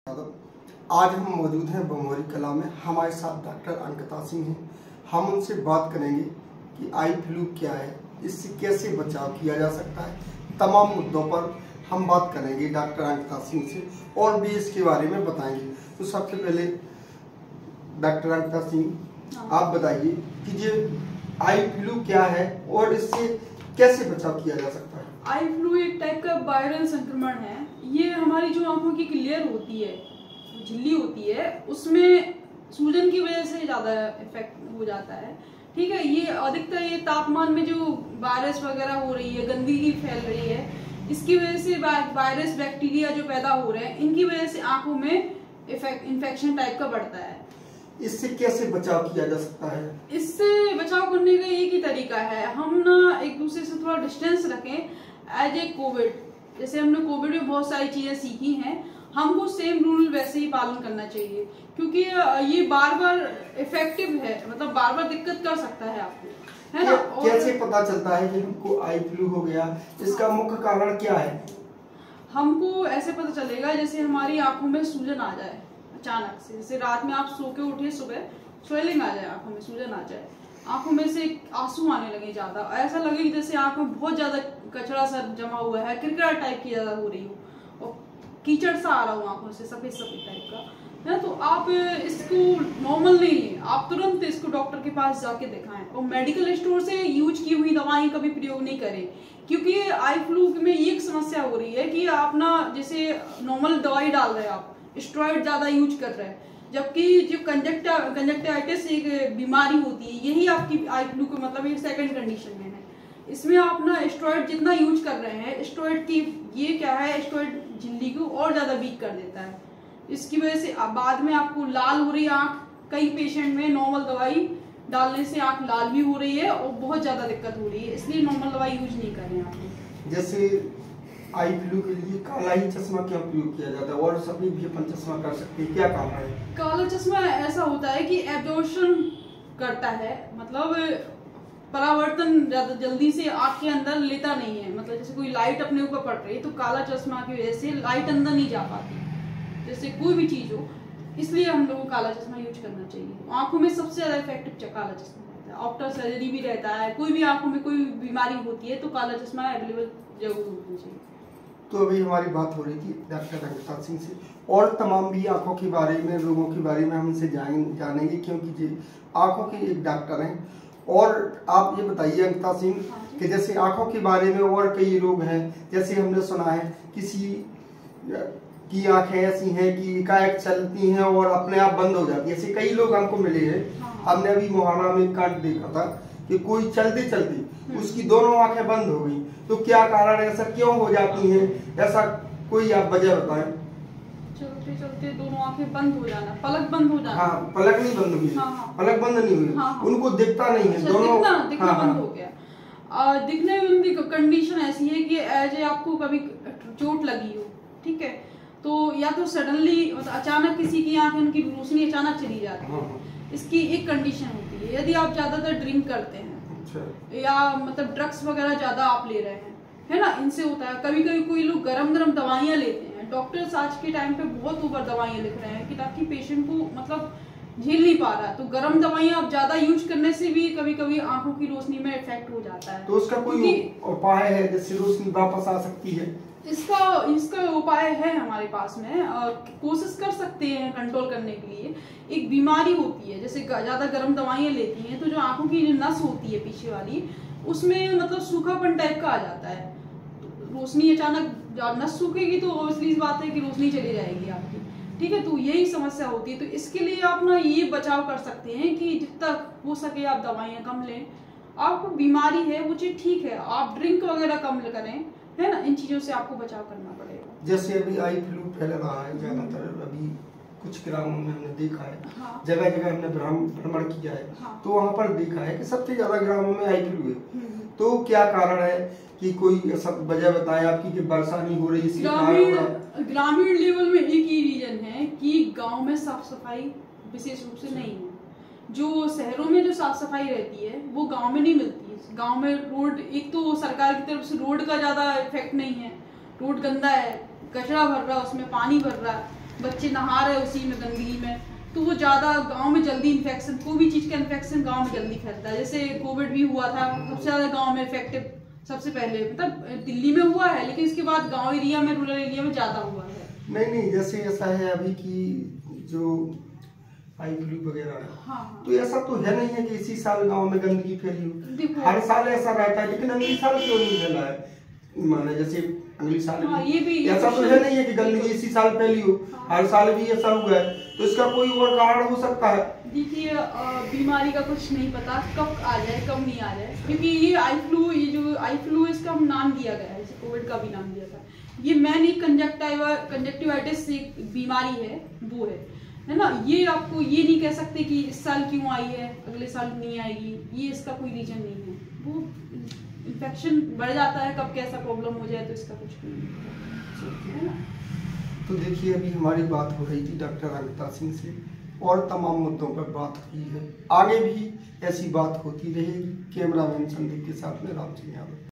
आज हम मौजूद हैं बमोरी कला में। हमारे साथ डॉक्टर अंकिता सिंह हैं। हम उनसे बात करेंगे कि आई फ्लू क्या है, इससे कैसे बचाव किया जा सकता है। तमाम मुद्दों पर हम बात करेंगे डॉक्टर अंकिता सिंह से और भी इसके बारे में बताएंगे। तो सबसे पहले डॉक्टर अंकिता सिंह, आप बताइए कि ये आई फ्लू क्या है और इससे कैसे बचाव किया जा सकता है। आई फ्लू एक टाइप का वायरल संक्रमण है। ये हमारी जो आंखों की लेयर होती है, झिल्ली होती है, उसमें सूजन की वजह से ज्यादा इफेक्ट हो जाता है। ठीक है, ये अधिकतर ये तापमान में जो वायरस वगैरह हो रही है, गंदगी फैल रही है, इसकी वजह से वायरस बैक्टीरिया जो पैदा हो रहे हैं, इनकी वजह से आंखों में इन्फेक्शन टाइप का बढ़ता है। इससे कैसे बचाव किया जा सकता है? इससे बचाव करने का एक ही तरीका है, हम ना एक दूसरे से थोड़ा डिस्टेंस रखें। एज ए कोविड, जैसे हमने कोविड में बहुत सारी चीजें सीखी हैं, हमको सेम रूल वैसे ही पालन करना चाहिए, क्योंकि ये बार बार इफेक्टिव है, मतलब बार बार दिक्कत कर सकता है आपको, है ना। कैसे पता चलता है कि हमको आई फ्लू हो गया, इसका मुख्य कारण क्या है? हमको ऐसे पता चलेगा जैसे हमारी आंखों में सूजन आ जाए अचानक से, जैसे रात में आप सो के उठे, सुबह स्वेलिंग आ जाए, आंखों में सूजन आ जाए, आंखों में से आंसू आने लगे ज्यादा, ऐसा लगे कि जैसे आंखों में बहुत ज्यादा कचरा सा जमा हुआ है, किरकिरा टाइप की ज्यादा हो रही हो और कीचड़ सा आ रहा हो आंखों से, सफेद सफेद टाइप का है, तो आप इसको नॉर्मल नहीं लें, आप तुरंत इसको डॉक्टर के पास जाके दिखाएं और मेडिकल स्टोर से यूज की हुई दवाएं कभी प्रयोग नहीं करें। क्योंकि आई फ्लू में ये एक समस्या हो रही है कि आप ना जैसे नॉर्मल दवाई डाल रहे हैं, आप स्टेरॉइड ज्यादा यूज कर रहे हैं, जबकि जो कंजक्टिवाइटिस एक बीमारी होती है, यही आपकी आई फ्लू का मतलब एक सेकंड कंडीशन में है। इसमें आप ना स्टेरॉइड जितना यूज कर रहे हैं, स्टेरॉइड की ये क्या है, स्टेरॉइड झिल्ली को और ज्यादा वीक कर देता है। इसकी वजह से बाद में आपको लाल हो रही आंख, कई पेशेंट में नॉर्मल दवाई डालने से आंख लाल भी हो रही है और बहुत ज्यादा दिक्कत हो रही है, इसलिए नॉर्मल दवाई यूज नहीं करें आप। जैसे आई फ्लू के लिए काला ही चश्मा क्यों प्रयोग किया जाता है और सभी भी अपन चश्मा कर सकते हैं, क्या कारण है? काला चश्मा ऐसा होता है कि एब्जॉर्प्शन करता है, मतलब परावर्तन ज्यादा जल्दी से आंख के अंदर लेता नहीं है, मतलब जैसे कोई लाइट अपने ऊपर पड़ रही है तो काला चश्मा की वजह से लाइट अंदर नहीं जा पाती, जैसे कोई भी चीज हो, इसलिए हम लोगों को काला चश्मा यूज करना चाहिए। आंखों में सबसे ज्यादा इफेक्टिव काला चश्मा रहता है, ऑप्टो सर्जरी भी रहता है, कोई भी आंखों में कोई बीमारी होती है तो काला चश्मा अवेलेबल जरूर होना चाहिए। तो अभी हमारी बात हो रही थी डॉक्टर अंकिता सिंह से, और तमाम भी आंखों के बारे में, रोगों के बारे में हम इनसे जानेंगे, क्योंकि जी आंखों के एक डॉक्टर हैं। और आप ये बताइए अंकिता सिंह कि जैसे आंखों के बारे में और कई रोग हैं, जैसे हमने सुना है किसी की आंखें ऐसी हैं कि एकाएक चलती हैं और अपने आप बंद हो जाती है, ऐसे कई लोग हमको मिले हैं। हमने अभी मोहाना में कांड देखा था कि कोई चलते चलते उसकी दोनों आंखें बंद हो गई, तो क्या कारण है, ऐसा क्यों हो जाती है, ऐसा कोई आप वजह बताएं। चलते चलते दोनों आंखें बंद हो जाना, पलक बंद हो जाना। हाँ, पलक नहीं बंद हुई। हाँ, पलक बंद नहीं हुई। हाँ, उनको दिखता नहीं है, दोनों दिखना बंद हो गया। दिखने में कंडीशन ऐसी है कि एज आपको कभी चोट लगी हो, ठीक है, तो या तो सडनली मतलब अचानक किसी की आंखें, उनकी रोशनी अचानक चली जाती है, इसकी एक कंडीशन होती है। यदि आप ज्यादातर ड्रिंक करते हैं या मतलब ड्रग्स वगैरह ज्यादा आप ले रहे हैं, है ना, इनसे होता है। कभी कभी कोई लोग गरम गरम दवाइयां लेते हैं, डॉक्टर्स आज के टाइम पे बहुत ऊपर दवाइयां लिख रहे हैं कि ताकि पेशेंट को मतलब झेल नहीं पा रहा, तो गरम दवाइयां आप ज्यादा यूज करने से भी कभी कभी आंखों की रोशनी में इफेक्ट हो जाता है। तो उसका कोई उपाय है जिससे रोशनी वापस आ सकती है? इसका उपाय है हमारे पास में, कोशिश कर सकते हैं कंट्रोल करने के लिए। एक बीमारी होती है, जैसे ज्यादा गर्म दवाइयां लेती हैं तो जो आंखों की जो नस होती है पीछे वाली, उसमें मतलब सूखापन टाइप का आ जाता है, रोशनी अचानक नस सूखेगी तो ऑब्वियसली इस बात है कि रोशनी चली जाएगी आपकी, ठीक है, तो यही समस्या होती है। तो इसके लिए आप ना ये बचाव कर सकते हैं कि जितना हो सके आप दवाइयां कम लें, आपको बीमारी है वो चीज ठीक है, आप ड्रिंक वगैरह कम करें, है ना, इन चीजों से आपको बचाव करना पड़ेगा। जैसे अभी आई फ्लू फैल रहा है ज्यादातर, अभी कुछ ग्रामों में हमने देखा है, हाँ, जगह जगह हमने भ्रमण किया है, हाँ, तो वहाँ पर देखा है कि सबसे ज्यादा ग्रामों में आई फ्लू है। तो क्या कारण है कि कोई सब वजह बताएं आपकी कि वर्षा नहीं हो रही? ग्रामीण लेवल में एक ही रीजन है कि गांव में साफ सफाई विशेष रूप से नहीं है। जो शहरों में जो साफ सफाई रहती है वो गांव में नहीं मिलती है। गांव में रोड, एक तो सरकार की तरफ से रोड का ज्यादा इफेक्ट नहीं है, रोड गंदा है, कचरा भर रहा है, उसमें पानी भर रहा है, बच्चे नहा रहे उसी में गंदगी में, तो वो ज़्यादा गांव में जल्दी इन्फेक्शन, कोई भी चीज़ का इन्फेक्शन गांव में जल्दी फैलता है। जैसे कोविड भी हुआ था, सबसे ज़्यादा गांव में इफेक्टिव सबसे पहले, मतलब दिल्ली में हुआ है, लेकिन इसके बाद गांव एरिया में, रूरल एरिया में ज़्यादा हुआ है। नहीं, जैसे ऐसा है अभी की जो आई फ्लू वगैरह है, हाँ। तो ऐसा तो है नहीं है कि इसी साल गांव में गंदगी फैली हो, हर साल ऐसा रहता है, लेकिन अगली साल क्यों नहीं फैला है? माने जैसे अगली साल ये भी ऐसा तो है नहीं है कि गंदगी इसी साल फैली हो, हर साल भी ऐसा हुआ है, तो इसका कोई और कारण हो सकता है? देखिए, बीमारी का कुछ नहीं पता कब आ जाए कब नहीं आ जाए, क्योंकि ये आई फ्लू इसका नाम दिया गया है, जैसे कोविड का भी नाम दिया था। ये मेन एक कंजक्टिवाइटिस एक बीमारी है, वो है ना। ये आपको ये नहीं कह सकते कि इस साल क्यों आई है अगले साल नहीं आएगी, ये इसका कोई रीजन नहीं है। वो इन्फेक्शन बढ़ जाता है, कब कैसा प्रॉब्लम हो जाए तो इसका कुछ नहीं है ना। तो देखिए, अभी हमारी बात हो रही थी डॉक्टर अंकिता सिंह से, और तमाम मुद्दों पर बात हुई है, आगे भी ऐसी बात होती रहेगी। कैमरामैन संदीप के साथ में राम सिंह यादव।